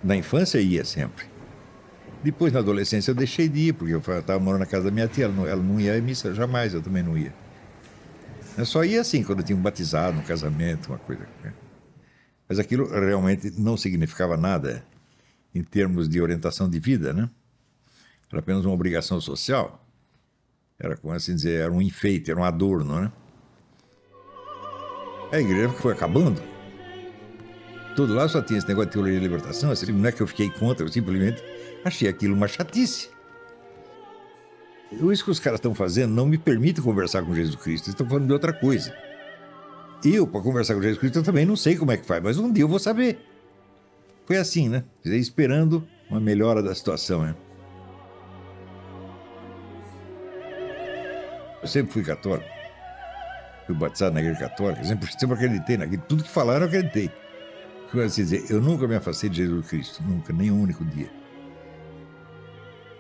Na infância ia sempre. Depois, na adolescência, eu deixei de ir, porque eu estava morando na casa da minha tia, ela não ia à missa jamais, eu também não ia. Eu só ia assim, quando eu tinha um batizado, um casamento, uma coisa. Né? Mas aquilo realmente não significava nada em termos de orientação de vida, né? Era apenas uma obrigação social. Era, como assim dizer, era um enfeite, era um adorno, né? A igreja foi acabando. Tudo lá só tinha esse negócio de teologia de libertação. Assim, não é que eu fiquei contra, eu simplesmente achei aquilo uma chatice. Isso que os caras estão fazendo não me permite conversar com Jesus Cristo. Eles estão falando de outra coisa. Eu, para conversar com Jesus Cristo, eu também não sei como é que faz, mas um dia eu vou saber. Foi assim, né? Esperando uma melhora da situação, né? Eu sempre fui católico. Fui batizado na igreja católica. Sempre acreditei naquilo. Tudo que falaram, eu acreditei. Quer dizer, eu nunca me afastei de Jesus Cristo. Nunca, nem um único dia.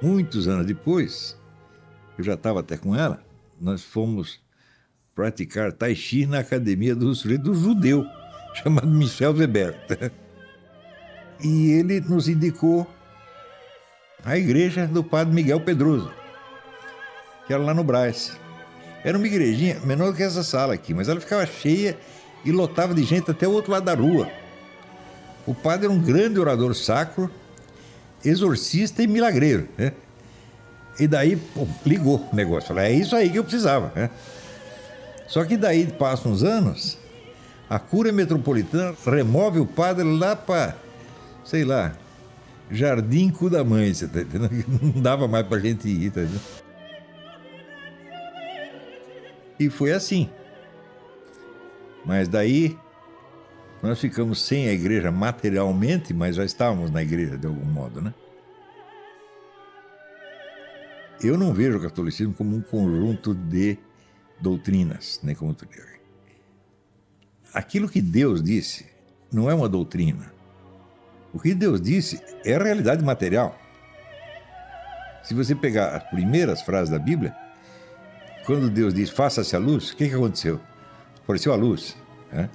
Muitos anos depois, eu já estava até com ela, nós fomos praticar tai chi na academia do judeu, chamado Michel Weber. E ele nos indicou a igreja do padre Miguel Pedroso, que era lá no Brás. Era uma igrejinha menor que essa sala aqui, mas ela ficava cheia e lotava de gente até o outro lado da rua. O padre era um grande orador sacro, exorcista e milagreiro, né? E daí, pô, ligou o negócio. Falei, é isso aí que eu precisava, né? Só que daí, passam uns anos, a Cúria Metropolitana remove o padre lá para, sei lá, Jardim Cu da Mãe, você tá entendendo? Não dava mais pra gente ir, tá entendendo? E foi assim. Mas daí, nós ficamos sem a igreja materialmente, mas já estávamos na igreja de algum modo, né? Eu não vejo o catolicismo como um conjunto de doutrinas, nem como aquilo que Deus disse não é uma doutrina. O que Deus disse é a realidade material. Se você pegar as primeiras frases da Bíblia, quando Deus diz faça-se a luz, o que aconteceu? Apareceu a luz. Né?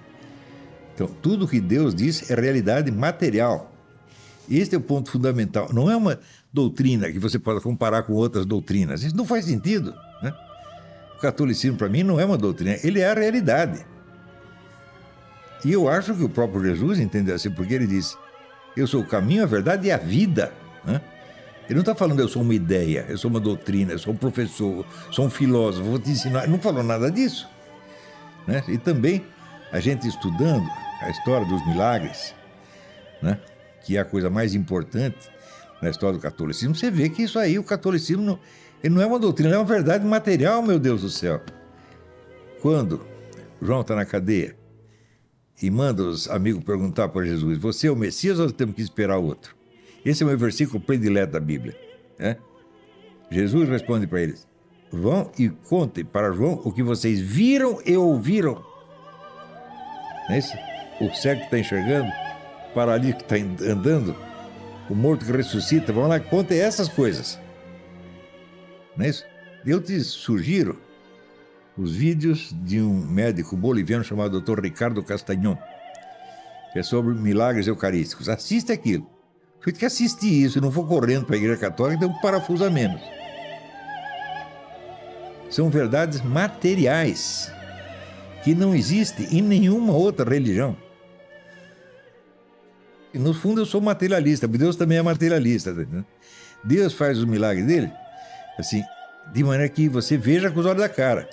Então, tudo que Deus diz é realidade material. Este é o ponto fundamental. Não é uma doutrina que você pode comparar com outras doutrinas. Isso não faz sentido. Né? O catolicismo, para mim, não é uma doutrina. Ele é a realidade. E eu acho que o próprio Jesus entendeu assim, porque ele disse, eu sou o caminho, a verdade e a vida. Né? Ele não está falando eu sou uma ideia, eu sou uma doutrina, eu sou um professor, sou um filósofo, vou te ensinar. Ele não falou nada disso. Né? E também, a gente estudando a história dos milagres, né? Que é a coisa mais importante na história do catolicismo, você vê que isso aí, o catolicismo, não, ele não é uma doutrina, é uma verdade material, meu Deus do céu. Quando João está na cadeia e manda os amigos perguntar para Jesus, você é o Messias ou temos que esperar outro? Esse é o meu versículo predileto da Bíblia. Né? Jesus responde para eles, vão e contem para João o que vocês viram e ouviram. Não é isso? O cego que está enxergando, o paralítico que está andando, o morto que ressuscita, vão lá e contem essas coisas. Não é isso? Eu te sugiro os vídeos de um médico boliviano chamado Dr. Ricardo Castañón, que é sobre milagres eucarísticos. Assiste aquilo. Se você quer assistir isso e não for correndo para a Igreja Católica, tem um parafuso a menos. São verdades materiais que não existem em nenhuma outra religião. E no fundo eu sou materialista, porque Deus também é materialista. Né? Deus faz os milagres dele assim, de maneira que você veja com os olhos da cara.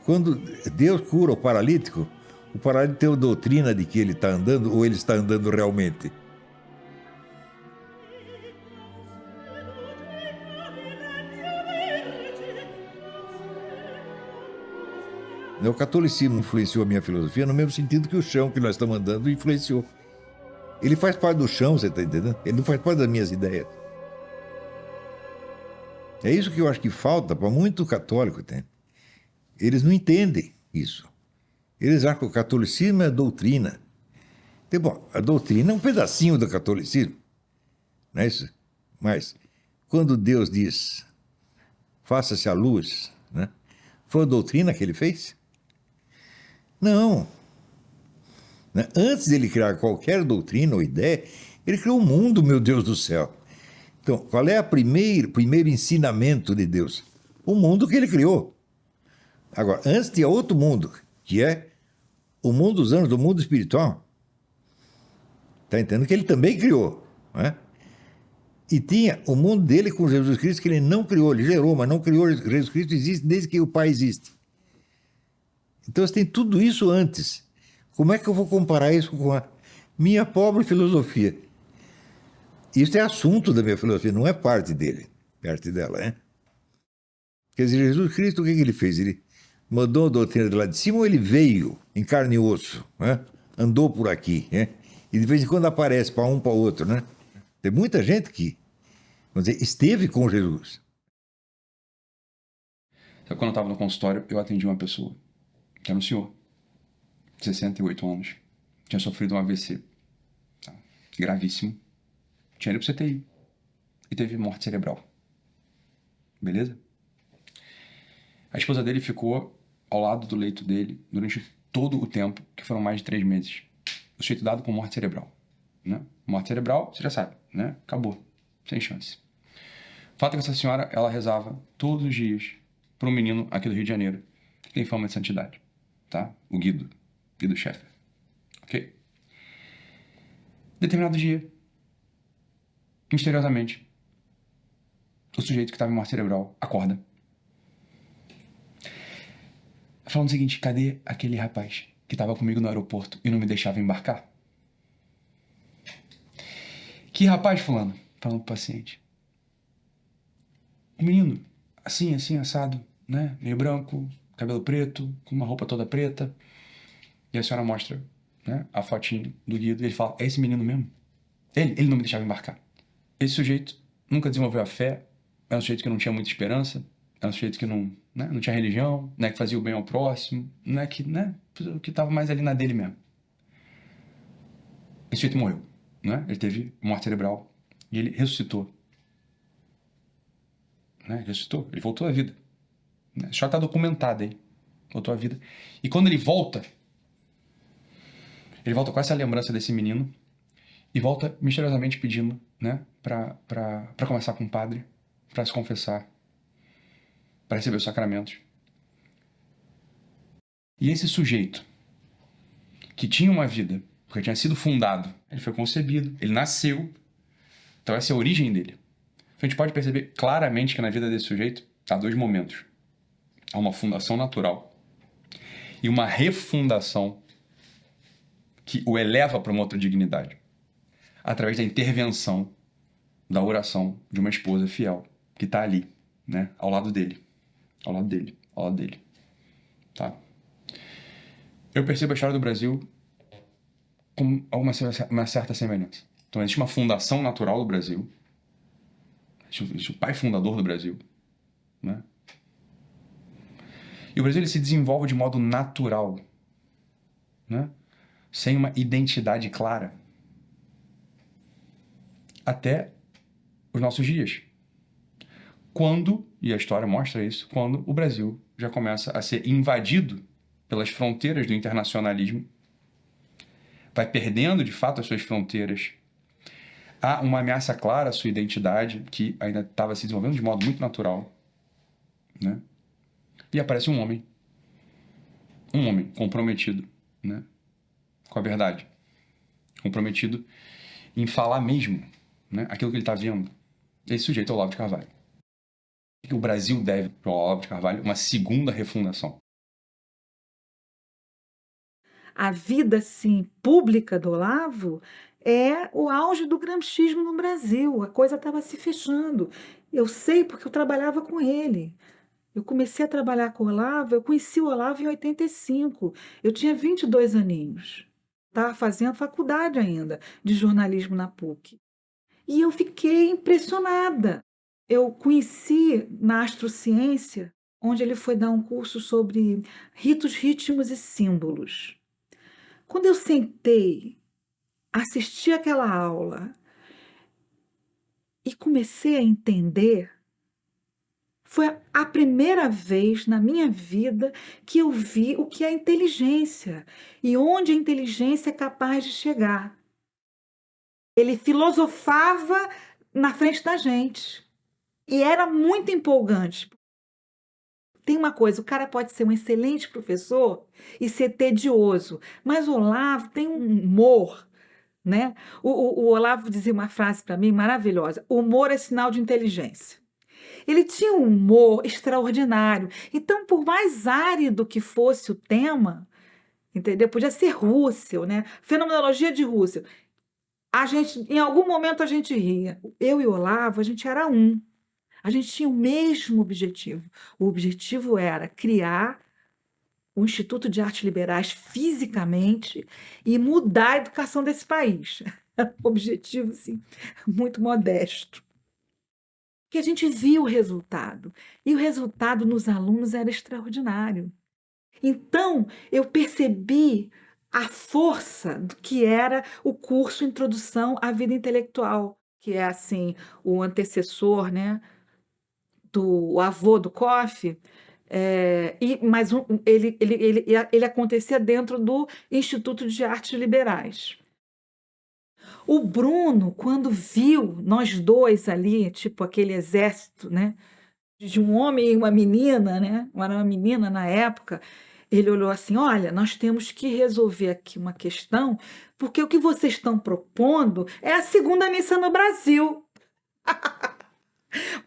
Quando Deus cura o paralítico tem a doutrina de que ele está andando ou ele está andando realmente. O catolicismo influenciou a minha filosofia no mesmo sentido que o chão que nós estamos andando influenciou. Ele faz parte do chão, você está entendendo? Ele não faz parte das minhas ideias. É isso que eu acho que falta para muito católico. Tem. Eles não entendem isso. Eles acham que o catolicismo é doutrina. Então, bom, a doutrina é um pedacinho do catolicismo. Não é isso? Mas, quando Deus diz, faça-se a luz, né? Foi a doutrina que ele fez? Não. Antes de ele criar qualquer doutrina ou ideia, Ele criou o mundo, meu Deus do céu. Então, qual é o primeiro ensinamento de Deus? O mundo que ele criou. Agora, antes tinha outro mundo, que é o mundo dos anjos, do mundo espiritual. Está entendendo que ele também criou, não é? E tinha o mundo dele com Jesus Cristo que ele não criou, ele gerou, mas não criou. Jesus Cristo existe desde que o Pai existe. Então você tem tudo isso antes. Como é que eu vou comparar isso com a minha pobre filosofia? Isso é assunto da minha filosofia, não é parte dele, parte dela, né? Quer dizer, Jesus Cristo, o que ele fez? Ele mandou a doutrina de lá de cima ou ele veio em carne e osso, né? Andou por aqui, né? E de vez em quando aparece para um, para outro, né? Tem muita gente que, vamos dizer, esteve com Jesus. Sabe, quando eu estava no consultório, eu atendi uma pessoa, que era um senhor, 68 anos, tinha sofrido um AVC, tá? Gravíssimo, tinha ido pro CTI e teve morte cerebral. Beleza? A esposa dele ficou ao lado do leito dele durante todo o tempo, que foram mais de 3 meses. O sujeito dado com morte cerebral, né? Morte cerebral, você já sabe, né? Acabou, sem chance. O fato é que essa senhora, ela rezava todos os dias para um menino aqui do Rio de Janeiro, que tem fama de santidade, tá? O Guido Schaeffer, ok? Determinado dia, misteriosamente, o sujeito que estava em morte cerebral acorda, falando o seguinte: cadê aquele rapaz que estava comigo no aeroporto e não me deixava embarcar? Que rapaz, fulano? Falando pro paciente. Um menino, assim, assado, né? Meio branco, cabelo preto, com uma roupa toda preta. E a senhora mostra, né, a fotinho do Guido e ele fala: é esse menino mesmo? Ele não me deixava embarcar. Esse sujeito nunca desenvolveu a fé, é um sujeito que não tinha muita esperança, é um sujeito que não, né, não tinha religião, né, que fazia o bem ao próximo, né, que estava mais ali na dele mesmo. Esse sujeito morreu, né? Ele teve morte cerebral e ele ressuscitou. Né? Ressuscitou, ele voltou à vida. Né? Isso já está documentado aí. Voltou à vida. E quando ele volta com essa lembrança desse menino e volta misteriosamente pedindo, né, para conversar com o padre, para se confessar, para receber os sacramentos. E esse sujeito, que tinha uma vida, porque tinha sido fundado, ele foi concebido, ele nasceu, então essa é a origem dele. A gente pode perceber claramente que na vida desse sujeito há 2 momentos. Há uma fundação natural e uma refundação que o eleva para uma outra dignidade, através da intervenção, da oração de uma esposa fiel, que está ali, né, ao lado dele. Tá? Eu percebo a história do Brasil com uma certa semelhança. Então existe uma fundação natural do Brasil, existe o pai fundador do Brasil, né? E o Brasil ele se desenvolve de modo natural, né? Sem uma identidade clara, até os nossos dias. Quando, e a história mostra isso, quando o Brasil já começa a ser invadido pelas fronteiras do internacionalismo, vai perdendo de fato as suas fronteiras, há uma ameaça clara à sua identidade, que ainda estava se desenvolvendo de modo muito natural, né? E aparece um homem comprometido, né, com a verdade, comprometido em falar mesmo, né, aquilo que ele está vendo. Esse sujeito é o Olavo de Carvalho. O que o Brasil deve para o Olavo de Carvalho? Uma segunda refundação. A vida, assim, pública do Olavo é o auge do gramscismo no Brasil. A coisa estava se fechando. Eu sei porque eu trabalhava com ele. Eu comecei a trabalhar com o Olavo, eu conheci o Olavo em 85. Eu tinha 22 aninhos. Estava fazendo faculdade ainda de jornalismo na PUC. E eu fiquei impressionada. Eu conheci na astrociência, onde ele foi dar um curso sobre ritos, ritmos e símbolos. Quando eu sentei, assisti aquela aula e comecei a entender, foi a primeira vez na minha vida que eu vi o que é inteligência e onde a inteligência é capaz de chegar. Ele filosofava na frente da gente. E era muito empolgante. Tem uma coisa, o cara pode ser um excelente professor e ser tedioso, mas o Olavo tem um humor, né? O Olavo dizia uma frase para mim maravilhosa: o humor é sinal de inteligência. Ele tinha um humor extraordinário. Então, por mais árido que fosse o tema, entendeu? Podia ser Russell, né? Fenomenologia de Russell. Em algum momento a gente ria. Eu e o Olavo, a gente era um. A gente tinha o mesmo objetivo. O objetivo era criar o Instituto de Artes Liberais fisicamente e mudar a educação desse país. Objetivo, assim, muito modesto. Que a gente viu o resultado. E o resultado nos alunos era extraordinário. Então, eu percebi a força do que era o curso Introdução à Vida Intelectual, que é, assim, o antecessor, né, do avô do COF, mas ele acontecia dentro do Instituto de Artes Liberais. O Bruno, quando viu nós dois ali, tipo aquele exército, né, de um homem e uma menina, né, era uma menina na época, ele olhou assim: olha, nós temos que resolver aqui uma questão, porque o que vocês estão propondo é a segunda missa no Brasil.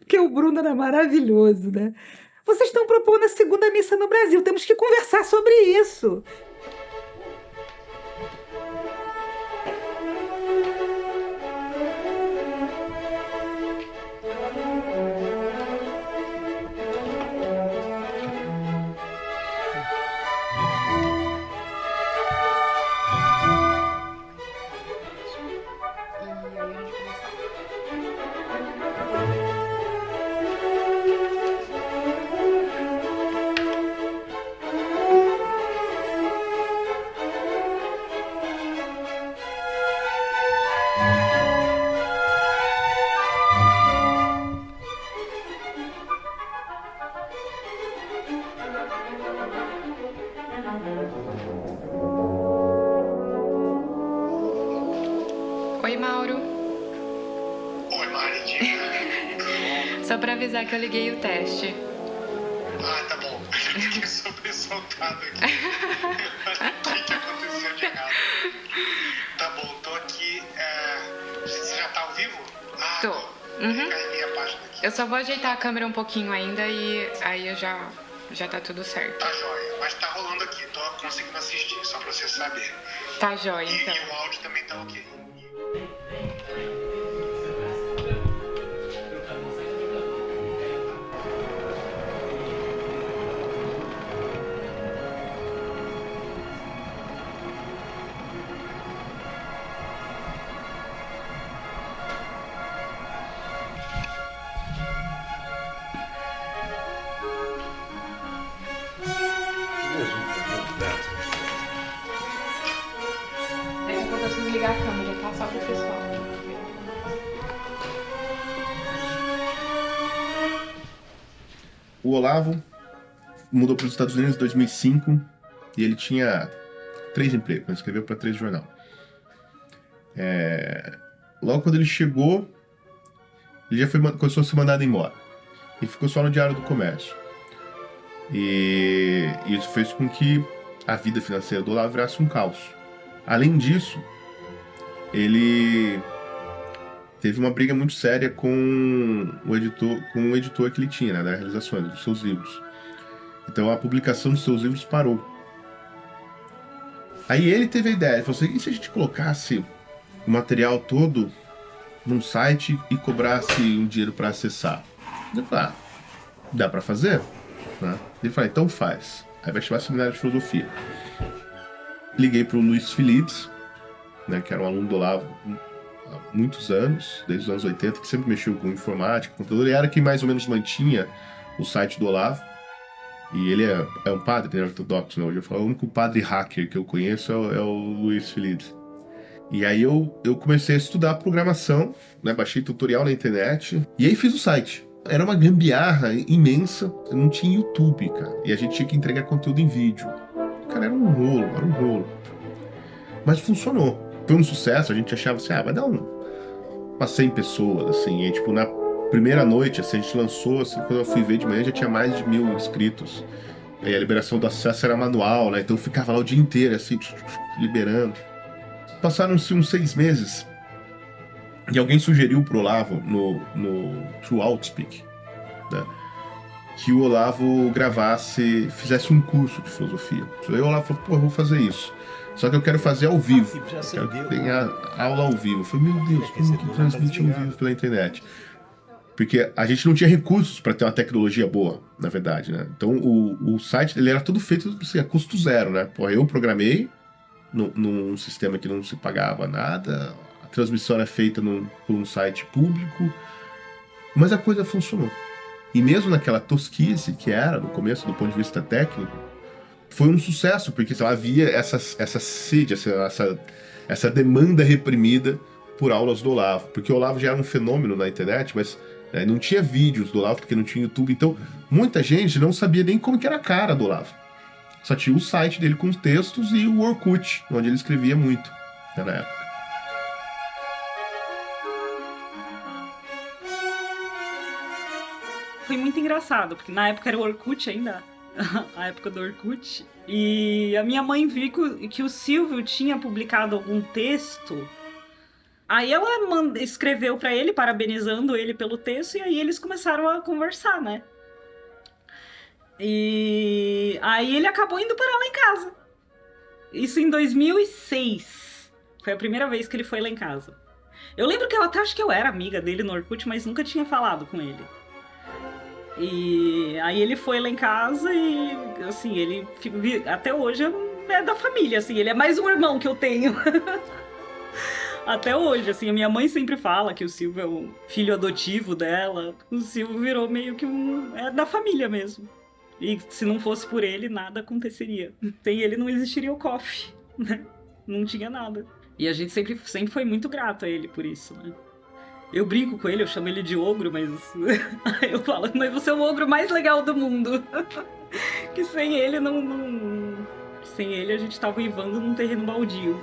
Porque o Bruno era maravilhoso, né? Vocês estão propondo a segunda missa no Brasil, temos que conversar sobre isso. Oi, Mauro. Oi, Mari, diga. Só pra avisar que eu liguei o teste. Ah, tá bom. Eu fiquei sobressaltado aqui. O que aconteceu de errado? Tá bom, tô aqui. Você já tá ao vivo? Ah, Tô. Uhum. Carreguei a página aqui. Eu só vou ajeitar a câmera um pouquinho ainda e aí eu já tá tudo certo. Tá jóia, mas tá rolando aqui. Tô conseguindo assistir, só pra você saber. Tá jóia, E então. o áudio também tá ok. Daqui a pouco eu preciso ligar a câmera, tá? Só pro pessoal. O Olavo mudou para os Estados Unidos em 2005 e ele tinha 3 empregos, ele escreveu para 3 jornais. Logo quando ele chegou, ele já começou a ser mandado embora e ficou só no Diário do Comércio. E isso fez com que a vida financeira do Olavo virasse um caos. Além disso, ele teve uma briga muito séria com o editor que ele tinha, né, das realizações dos seus livros. Então a publicação dos seus livros parou. Aí ele teve a ideia, ele falou assim: e se a gente colocasse o material todo num site e cobrasse um dinheiro para acessar? Eu falei: dá para fazer? Né? Ele falou: então faz. Aí vai chamar Seminário de Filosofia. Liguei para o Luiz Phillips, né, que era um aluno do Olavo há muitos anos, desde os anos 80, que sempre mexeu com informática, computador, e era quem mais ou menos mantinha o site do Olavo. E ele é um padre, né, ortodoxo, né? Hoje eu falo, o único padre hacker que eu conheço é o Luiz Phillips. E aí eu comecei a estudar programação, né, baixei tutorial na internet, e aí fiz o site. Era uma gambiarra imensa, não tinha YouTube, cara, e a gente tinha que entregar conteúdo em vídeo. Cara, era um rolo. Mas funcionou. Foi um sucesso, a gente achava assim, vai dar para 100 pessoas, assim. E, tipo, na primeira noite, assim, a gente lançou, assim, quando eu fui ver de manhã, já tinha mais de 1.000 inscritos. E a liberação do acesso era manual, né? Então eu ficava lá o dia inteiro, assim, liberando. Passaram-se uns 6 meses e alguém sugeriu pro Olavo no True Outspeak, né, que o Olavo fizesse um curso de filosofia. Aí o Olavo falou, pô, eu vou fazer isso. Só que eu quero fazer ao vivo. Eu quero que tenha aula ao vivo. Eu falei, meu Deus, como que transmite ao vivo pela internet? Porque a gente não tinha recursos para ter uma tecnologia boa, na verdade, né? Então o site ele era tudo feito assim, a custo zero, né? Pô, eu programei num sistema que não se pagava nada, a transmissão era feita por um site público, mas a coisa funcionou. E mesmo naquela tosquice que era no começo, do ponto de vista técnico, foi um sucesso, porque sei lá, havia essa sede, essa demanda reprimida por aulas do Olavo, porque o Olavo já era um fenômeno na internet, mas não tinha vídeos do Olavo, porque não tinha YouTube, então muita gente não sabia nem como que era a cara do Olavo. Só tinha o site dele com textos e o Orkut, onde ele escrevia muito, né, na época. Foi muito engraçado, porque na época era o Orkut ainda, a época do Orkut, e a minha mãe viu que o Silvio tinha publicado algum texto. Aí ela escreveu pra ele, parabenizando ele pelo texto, e aí eles começaram a conversar, né? E aí ele acabou indo parar lá em casa. Isso em 2006. Foi a primeira vez que ele foi lá em casa. Eu lembro que eu até acho que eu era amiga dele no Orkut, mas nunca tinha falado com ele. E aí ele foi lá em casa e, assim, ele até hoje é da família, assim, ele é mais um irmão que eu tenho. Até hoje, assim, a minha mãe sempre fala que o Silvio é o filho adotivo dela. O Silvio virou meio que é da família mesmo. E se não fosse por ele, nada aconteceria. Sem ele não existiria o Coffee, né? Não tinha nada. E a gente sempre foi muito grato a ele por isso, né? Eu brinco com ele, eu chamo ele de ogro, mas... eu falo, mas você é o ogro mais legal do mundo. Que sem ele Sem ele a gente tava uivando num terreno baldio.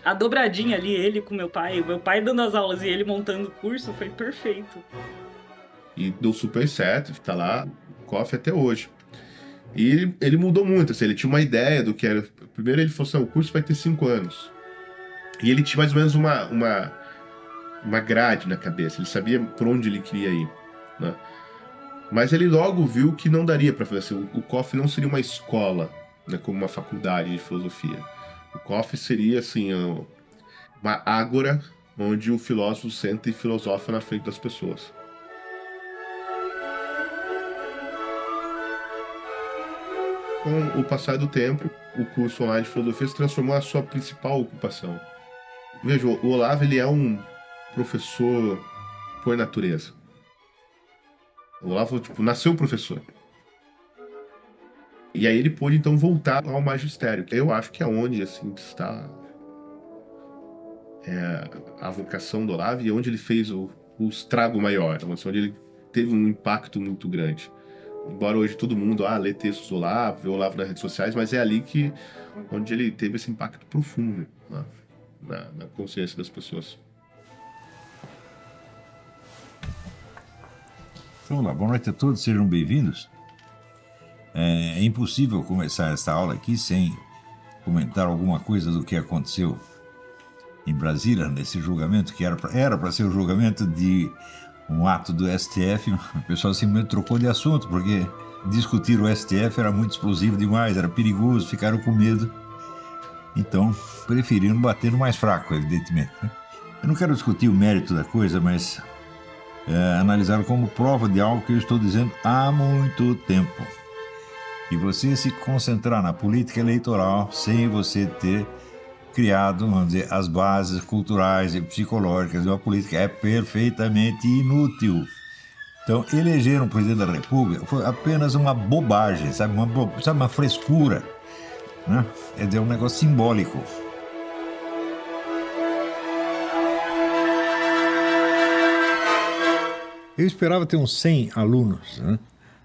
A dobradinha ali, ele com meu pai dando as aulas e ele montando o curso, foi perfeito. E deu super certo, tá lá, Coffee até hoje. E ele mudou muito, assim, ele tinha uma ideia do que era... Primeiro ele falou assim, o curso vai ter 5 anos. E ele tinha mais ou menos uma grade na cabeça, ele sabia por onde ele queria ir, né? Mas ele logo viu que não daria para fazer assim, o Coffee não seria uma escola, né, como uma faculdade de filosofia. O Coffee seria, assim, uma ágora onde o filósofo senta e filosofa na frente das pessoas. Com o passar do tempo, o curso online de filosofia se transformou na sua principal ocupação. Veja, o Olavo, ele é um professor por natureza. O Olavo, nasceu professor. E aí ele pôde, então, voltar ao magistério. Eu acho que é onde, assim, está a vocação do Olavo e onde ele fez o estrago maior, onde ele teve um impacto muito grande. Embora hoje todo mundo lê textos do Olavo, vê o Olavo nas redes sociais, mas é ali onde ele teve esse impacto profundo, né, na consciência das pessoas. Então, olá, boa noite a todos, sejam bem-vindos. É impossível começar esta aula aqui sem comentar alguma coisa do que aconteceu em Brasília, nesse julgamento, que era para ser o julgamento de um ato do STF. O pessoal simplesmente trocou de assunto, porque discutir o STF era muito explosivo demais, era perigoso, ficaram com medo. Então, preferiram bater no mais fraco, evidentemente. Eu não quero discutir o mérito da coisa, mas analisaram como prova de algo que eu estou dizendo há muito tempo. E você se concentrar na política eleitoral sem você ter criado, vamos dizer, as bases culturais e psicológicas de uma política é perfeitamente inútil. Então, eleger um presidente da República foi apenas uma bobagem, sabe, uma frescura, né? É um negócio simbólico. Eu esperava ter uns 100 alunos, né,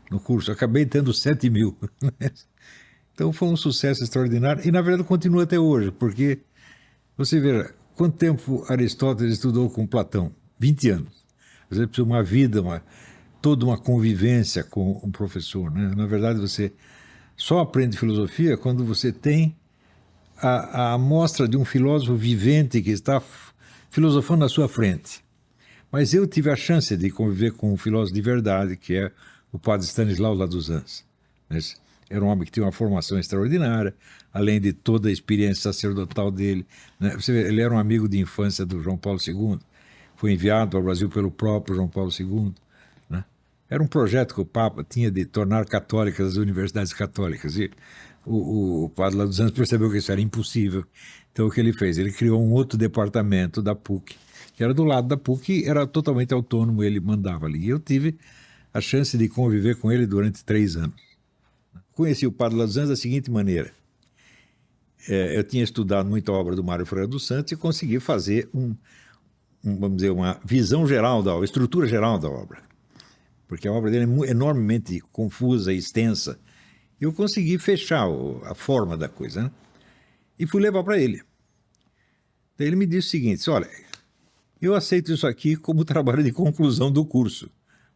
no curso, acabei tendo 7.000. Então foi um sucesso extraordinário e, na verdade, continua até hoje, porque você vê, Quanto tempo Aristóteles estudou com Platão? 20 anos. Você precisa de uma vida, toda uma convivência com um professor, né? Na verdade, você só aprende filosofia quando você tem a amostra de um filósofo vivente que está filosofando na sua frente. Mas eu tive a chance de conviver com um filósofo de verdade, que é o padre Stanislau Laduzans. Era um homem que tinha uma formação extraordinária, além de toda a experiência sacerdotal dele, né? Você vê, ele era um amigo de infância do João Paulo II, foi enviado ao Brasil pelo próprio João Paulo II. Né? Era um projeto que o Papa tinha de tornar católicas as universidades católicas. E o padre Laduzans percebeu que isso era impossível. Então o que ele fez? Ele criou um outro departamento da PUC, que era do lado da PUC, era totalmente autônomo, ele mandava ali. E eu tive a chance de conviver com ele durante 3 anos. Conheci o padre Laduzans da seguinte maneira. Eu tinha estudado muita obra do Mário Ferreira dos Santos e consegui fazer vamos dizer, uma visão geral da obra, estrutura geral da obra. Porque a obra dele é enormemente confusa e extensa. E eu consegui fechar a forma da coisa, né? E fui levar para ele. Daí ele me disse o seguinte: olha, eu aceito isso aqui como trabalho de conclusão do curso,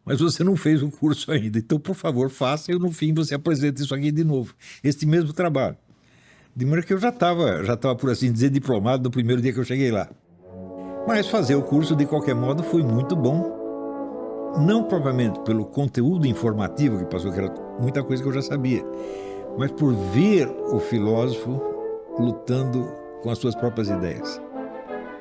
mas você não fez o curso ainda, então por favor faça e no fim você apresenta isso aqui de novo, este mesmo trabalho. De maneira que eu já estava, por assim dizer, diplomado no primeiro dia que eu cheguei lá. Mas fazer o curso, de qualquer modo, foi muito bom. Não propriamente pelo conteúdo informativo que passou, que era muita coisa que eu já sabia, mas por ver o filósofo lutando com as suas próprias ideias,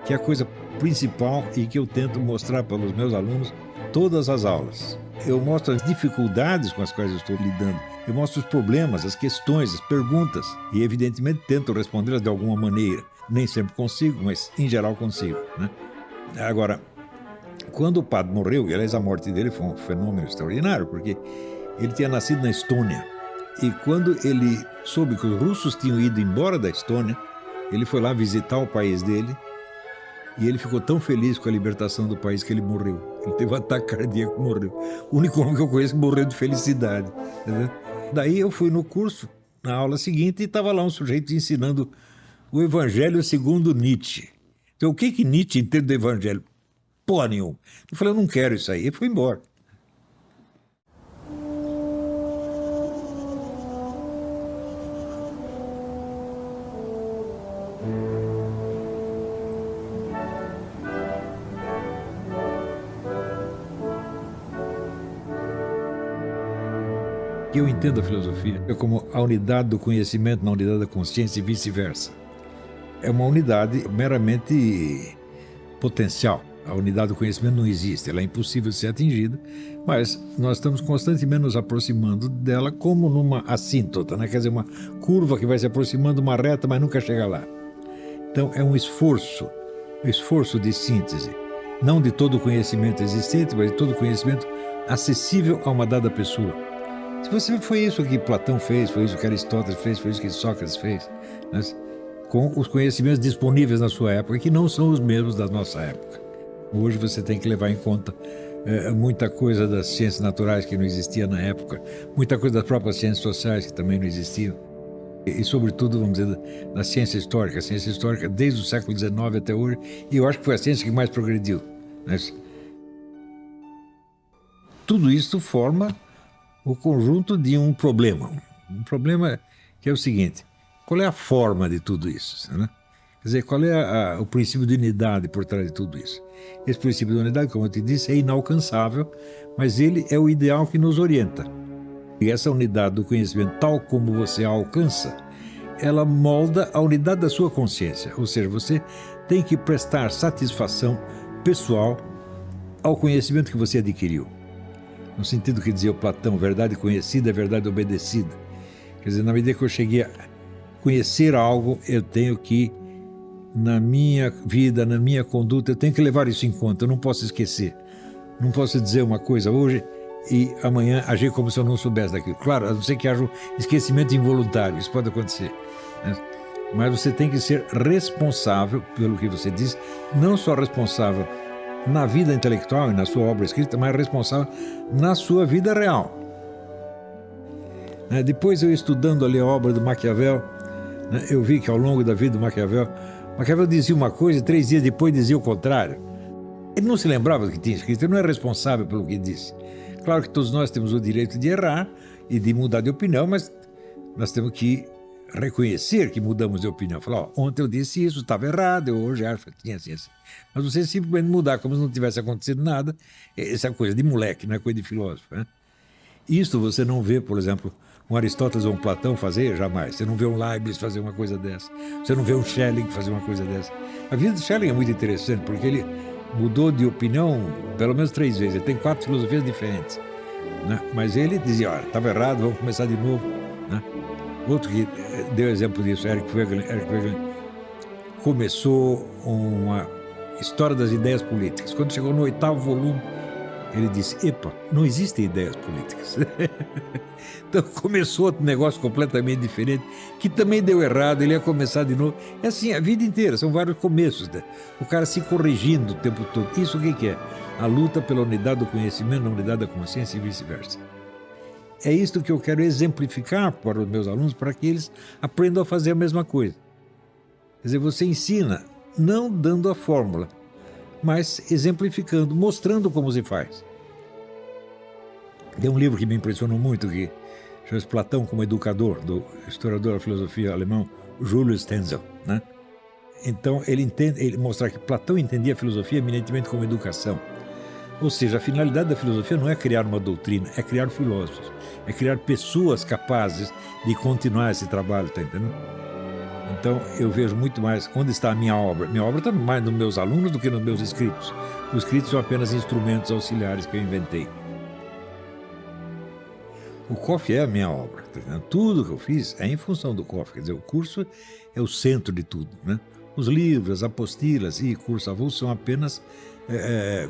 que é a coisa principal e que eu tento mostrar para os meus alunos todas as aulas. Eu mostro as dificuldades com as quais eu estou lidando, eu mostro os problemas, as questões, as perguntas e, evidentemente, tento respondê-las de alguma maneira. Nem sempre consigo, mas em geral consigo, né? Agora, quando o padre morreu, e aliás a morte dele foi um fenômeno extraordinário, porque ele tinha nascido na Estônia, e quando ele soube que os russos tinham ido embora da Estônia, ele foi lá visitar o país dele, e ele ficou tão feliz com a libertação do país que ele morreu. Ele teve um ataque cardíaco e morreu. O único homem que eu conheço que morreu de felicidade. Entendeu? Daí eu fui no curso, na aula seguinte, e estava lá um sujeito ensinando o Evangelho segundo Nietzsche. Então, o que Nietzsche entende do Evangelho? Porra nenhuma. Eu falei, eu não quero isso aí. E fui embora. Eu entendo a filosofia como a unidade do conhecimento na unidade da consciência e vice-versa. É uma unidade meramente potencial. A unidade do conhecimento não existe, ela é impossível de ser atingida, mas nós estamos constantemente nos aproximando dela como numa assíntota, né? Quer dizer, uma curva que vai se aproximando de uma reta, mas nunca chega lá. Então é um esforço de síntese, não de todo o conhecimento existente, mas de todo o conhecimento acessível a uma dada pessoa. Se você foi isso que Platão fez, foi isso que Aristóteles fez, foi isso que Sócrates fez, né? Com os conhecimentos disponíveis na sua época, que não são os mesmos da nossa época. Hoje você tem que levar em conta muita coisa das ciências naturais que não existia na época, muita coisa das próprias ciências sociais que também não existiam, e sobretudo, vamos dizer, da ciência histórica. A ciência histórica, desde o século XIX até hoje, e eu acho que foi a ciência que mais progrediu, né? Tudo isso forma o conjunto de um problema que é o seguinte: qual é a forma de tudo isso, né? Quer dizer, qual é o princípio de unidade por trás de tudo isso? Esse princípio de unidade, como eu te disse, é inalcançável, mas ele é o ideal que nos orienta. E essa unidade do conhecimento, tal como você a alcança, ela molda a unidade da sua consciência. Ou seja, você tem que prestar satisfação pessoal ao conhecimento que você adquiriu. No sentido que dizia o Platão, verdade conhecida é verdade obedecida. Quer dizer, na medida que eu cheguei a conhecer algo, eu tenho que, na minha vida, na minha conduta, eu tenho que levar isso em conta, eu não posso esquecer. Não posso dizer uma coisa hoje e amanhã agir como se eu não soubesse daquilo. Claro, a não ser que haja um esquecimento involuntário, isso pode acontecer, né? Mas você tem que ser responsável pelo que você diz, não só responsável na vida intelectual e na sua obra escrita, mas responsável na sua vida real. Depois, eu estudando ali a obra do Maquiavel, eu vi que ao longo da vida do Maquiavel Maquiavel dizia uma coisa e 3 dias depois dizia o contrário. Ele não se lembrava do que tinha escrito, ele não é responsável pelo que disse. Claro que todos nós temos o direito de errar e de mudar de opinião, mas nós temos que reconhecer que mudamos de opinião. Falar, ontem eu disse isso, estava errado, eu hoje acho que tinha assim. Mas você simplesmente mudar como se não tivesse acontecido nada, essa é coisa de moleque, não é coisa de filósofo, né? Isto você não vê, por exemplo, um Aristóteles ou um Platão fazer, jamais. Você não vê um Leibniz fazer uma coisa dessa. Você não vê um Schelling fazer uma coisa dessa. A vida de Schelling é muito interessante, porque ele mudou de opinião pelo menos 3 vezes. Ele tem 4 filosofias diferentes, né? Mas ele dizia, olha, estava errado, vamos começar de novo, né? Outro que deu exemplo disso, Eric Wegelin começou uma história das ideias políticas. Quando chegou no 8º volume, ele disse, epa, não existem ideias políticas. Então começou outro negócio completamente diferente, que também deu errado, ele ia começar de novo. É assim, a vida inteira, são vários começos, né? O cara se corrigindo o tempo todo. Isso o que é? A luta pela unidade do conhecimento, a unidade da consciência e vice-versa. É isto que eu quero exemplificar para os meus alunos, para que eles aprendam a fazer a mesma coisa. Quer dizer, você ensina não dando a fórmula, mas exemplificando, mostrando como se faz. Tem um livro que me impressionou muito, que chama-se Platão como Educador, do historiador da filosofia alemão Julius Stenzel, né? Então, ele mostra que Platão entendia a filosofia eminentemente como educação. Ou seja, a finalidade da filosofia não é criar uma doutrina, é criar filósofos, é criar pessoas capazes de continuar esse trabalho, tá entendendo? Então, eu vejo muito mais onde está a minha obra. Minha obra está mais nos meus alunos do que nos meus escritos. Os escritos são apenas instrumentos auxiliares que eu inventei. O COF é a minha obra, tá entendendo? Tudo que eu fiz é em função do COF, quer dizer, o curso é o centro de tudo, né? Os livros, as apostilas e curso avulso são apenas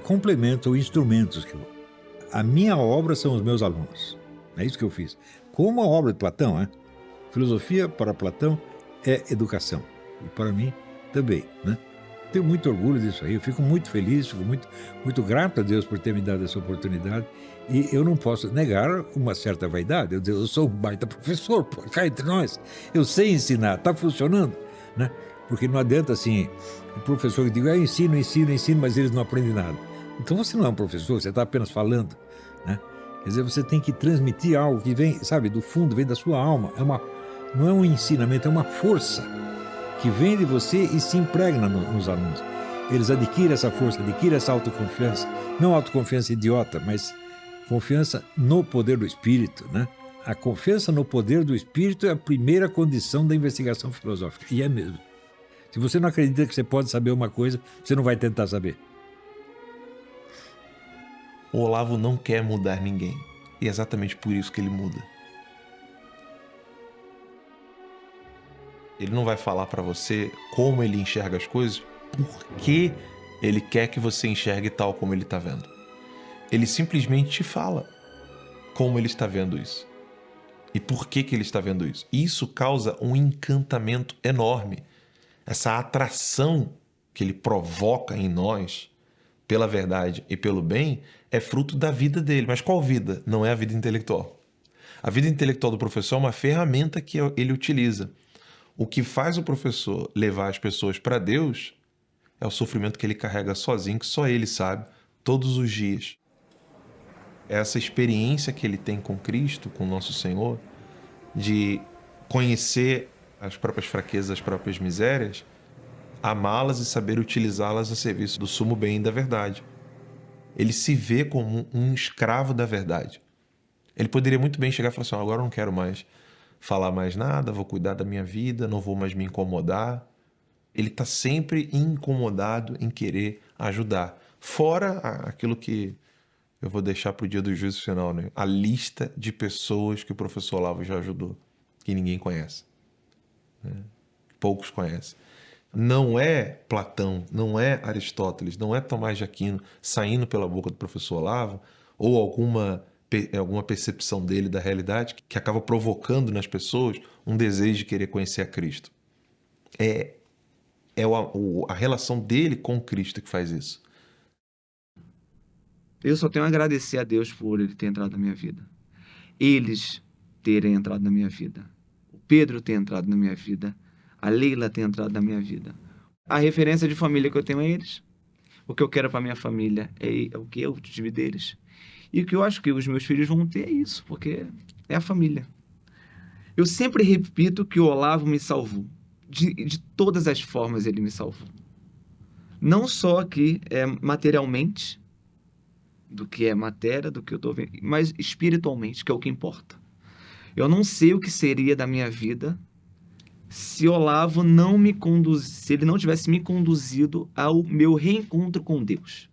complementos ou instrumentos. A minha obra são os meus alunos. É isso que eu fiz. Como a obra de Platão, né? Filosofia para Platão é educação. E para mim também, né? Tenho muito orgulho disso aí. Eu fico muito feliz, fico muito grato a Deus por ter me dado essa oportunidade. E eu não posso negar uma certa vaidade. Eu sou um baita professor, pô, cá entre nós. Eu sei ensinar, está funcionando, né? Porque não adianta assim, o professor que diz, ensino, mas eles não aprendem nada. Então você não é um professor, você está apenas falando, né? Quer dizer, você tem que transmitir algo que vem, sabe, do fundo, vem da sua alma. Não é um ensinamento, é uma força que vem de você e se impregna nos alunos. Eles adquirem essa força, adquirem essa autoconfiança. Não autoconfiança idiota, mas confiança no poder do espírito, né? A confiança no poder do espírito é a primeira condição da investigação filosófica. E é mesmo. Se você não acredita que você pode saber uma coisa, você não vai tentar saber. O Olavo não quer mudar ninguém. E é exatamente por isso que ele muda. Ele não vai falar pra você como ele enxerga as coisas, porque ele quer que você enxergue tal como ele tá vendo. Ele simplesmente te fala como ele está vendo isso. E por que ele está vendo isso. Isso causa um encantamento enorme. Essa atração que ele provoca em nós pela verdade e pelo bem é fruto da vida dele. Mas qual vida? Não é a vida intelectual. A vida intelectual do professor é uma ferramenta que ele utiliza. O que faz o professor levar as pessoas para Deus é o sofrimento que ele carrega sozinho, que só ele sabe, todos os dias. Essa experiência que ele tem com Cristo, com nosso Senhor, de conhecer as próprias fraquezas, as próprias misérias, amá-las e saber utilizá-las a serviço do sumo bem e da verdade. Ele se vê como um escravo da verdade. Ele poderia muito bem chegar e falar assim, agora eu não quero mais falar mais nada, vou cuidar da minha vida, não vou mais me incomodar. Ele está sempre incomodado em querer ajudar. Fora aquilo que eu vou deixar para o dia do juízo final, né? A lista de pessoas que o professor Olavo já ajudou, que ninguém conhece. Poucos conhecem. Não é Platão, não é Aristóteles, não é Tomás de Aquino saindo pela boca do professor Olavo ou alguma percepção dele da realidade que acaba provocando nas pessoas um desejo de querer conhecer a Cristo. É a relação dele com Cristo que faz isso. Eu só tenho a agradecer a Deus por ele ter entrado na minha vida. Eles terem entrado na minha vida. O Pedro ter entrado na minha vida. A Leila ter entrado na minha vida. a referência de família que eu tenho é eles. O que eu quero para minha família é o que eu tive deles. E o que eu acho que os meus filhos vão ter é isso, porque é a família. Eu sempre repito que o Olavo me salvou. De todas as formas ele me salvou. Não só aqui materialmente, do que é matéria, do que eu estou vendo, mas espiritualmente, que é o que importa. Eu não sei o que seria da minha vida se Olavo não me conduzisse, se ele não tivesse me conduzido ao meu reencontro com Deus.